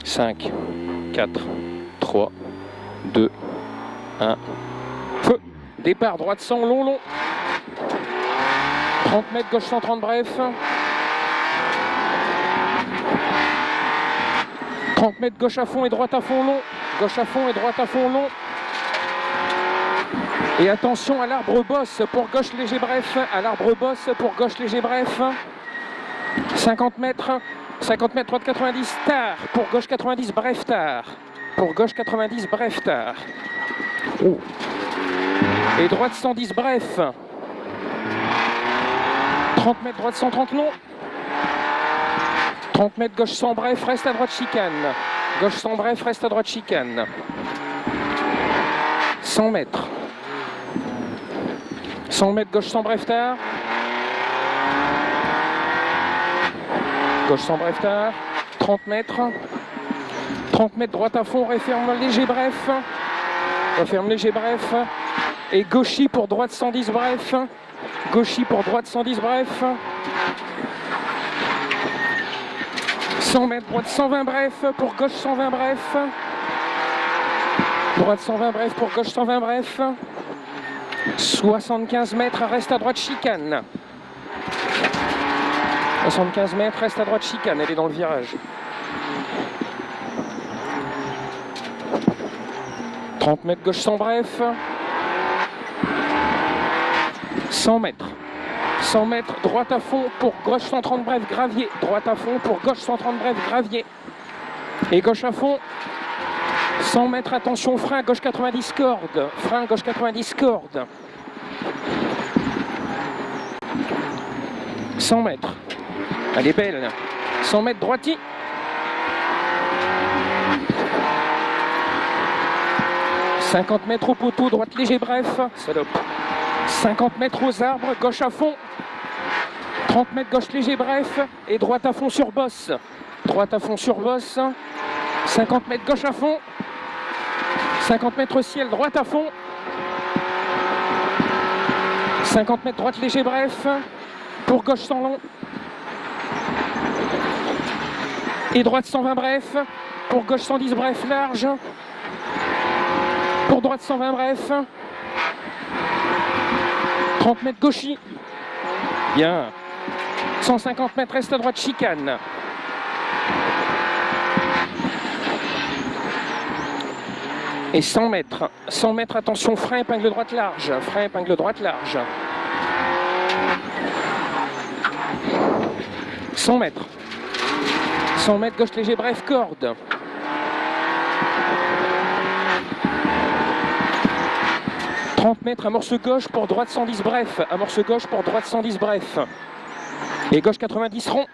5, 4, 3, 2, 1. Feu. Départ, droite 100, long, long. 30 mètres, gauche 130, bref. 30 mètres, gauche à fond et droite à fond, long. Gauche à fond et droite à fond, long. Et attention à l'arbre bosse pour gauche léger bref. À l'arbre bosse pour gauche léger bref. 50 mètres. 50 mètres, droite 90, tard. Pour gauche 90, bref, tard. Pour gauche 90, bref, tard. Oh. Et droite 110, bref. 30 mètres, droite 130, long. 30 mètres, gauche 100, bref, reste à droite chicane. Gauche 100, bref, reste à droite chicane. 100 mètres. 100 mètres, gauche 100, bref, tard. Gauche 100, bref, tard. 30 mètres. 30 mètres, droite à fond, referme léger, bref. Referme léger, bref. Et gauchy pour droite 110, bref. Gauchy pour droite 110, bref. 100 mètres, droite 120, bref. Pour gauche 120, bref. Droite 120, bref. Pour gauche 120, bref. 75 mètres, reste à droite chicane. 75 mètres, reste à droite chicane, elle est dans le virage. 30 mètres, gauche 100, bref. 100 mètres. 100 mètres, droite à fond pour gauche 130, bref, gravier. Droite à fond pour gauche 130, bref, gravier. Et gauche à fond. 100 mètres, attention, frein, gauche 90, corde. Frein, gauche 90, corde. 100 mètres. Elle est belle. 100 mètres, droiti. 50 mètres au poteau, droite léger, bref. Salope. 50 mètres aux arbres, gauche à fond. 30 mètres, gauche léger, bref. Et droite à fond sur bosse. Droite à fond sur bosse. 50 mètres, gauche à fond. 50 mètres au ciel, droite à fond. 50 mètres, droite léger, bref. Pour gauche 100 long. Et droite 120, bref. Pour gauche 110, bref, large. Pour droite 120, bref. 30 mètres gauchy. Bien. 150 mètres, reste à droite chicane. Et 100 mètres. 100 mètres, attention, frein, épingle droite large. Frein, épingle droite large. 100 mètres. 100 mètres, gauche léger, bref, corde. 30 mètres, amorce gauche pour droite 110, bref. Amorce gauche pour droite 110, bref. Et gauche 90, rond.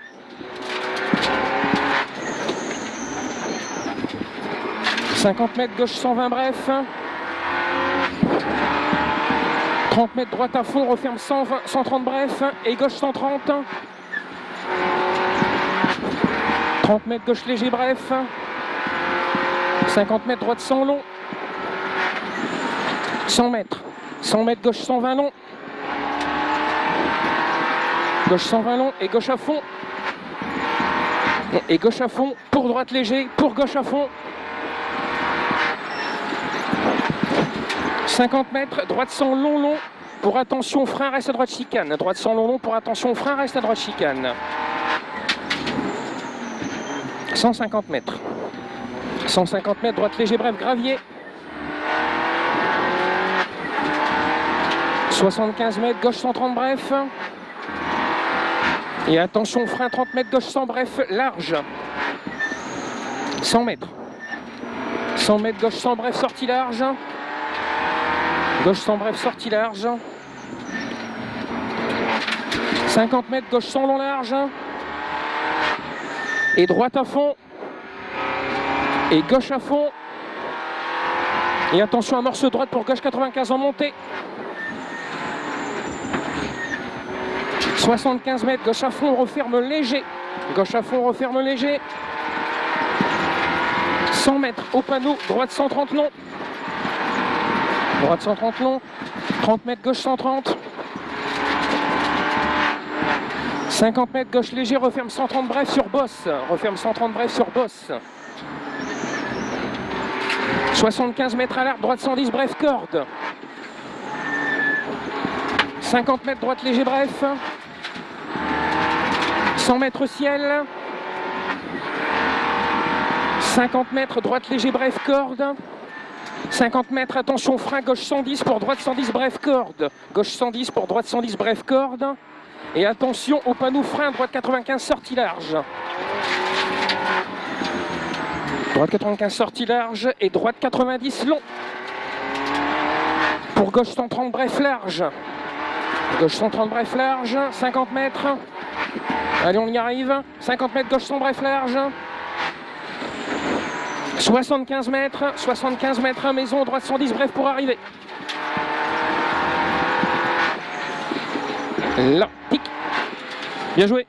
50 mètres, gauche 120, bref. 30 mètres, droite à fond, referme 120, 130, bref. Et gauche 130. 30 mètres, gauche léger, bref. 50 mètres, droite 100 long. 100 mètres. 100 mètres, gauche 120 long. Gauche 120 long et gauche à fond. Et gauche à fond pour droite léger, pour gauche à fond. 50 mètres, droite 100 long long. Pour attention, frein, reste à droite chicane. Droite 100 long long pour attention, frein, reste à droite chicane. 150 mètres. 150 mètres, droite léger, bref, gravier. 75 mètres, gauche 130, bref. Et attention, frein 30 mètres, gauche 100, bref, large. 100 mètres. 100 mètres, gauche 100, bref, sortie large. Gauche 100, bref, sortie large. 50 mètres, gauche 100, long large. Et droite à fond. Et gauche à fond. Et attention, amorce droite pour gauche 95 en montée. 75 mètres, gauche à fond, referme léger. Gauche à fond, referme léger. 100 mètres au panneau, droite 130 long. Droite 130 long. 30 mètres, gauche 130. 50 mètres, gauche léger, referme 130 bref sur bosse. Referme 130 bref sur bosse. 75 mètres à l'arbre, droite 110, bref, corde. 50 mètres, droite léger, bref. 100 mètres ciel. 50 mètres, droite léger, bref, corde. 50 mètres, attention, frein, gauche 110 pour droite 110, bref, corde. Gauche 110 pour droite 110, bref, corde. Et attention au panneau frein, droite 95, sortie large. Droite 95, sortie large et droite 90, long. Pour gauche 130, bref, large. Gauche 130, bref, large. 50 mètres. Allez, on y arrive. 50 mètres, gauche 100, bref, large. 75 mètres, maison, droite 110, bref, pour arriver. Là, tic. Bien joué.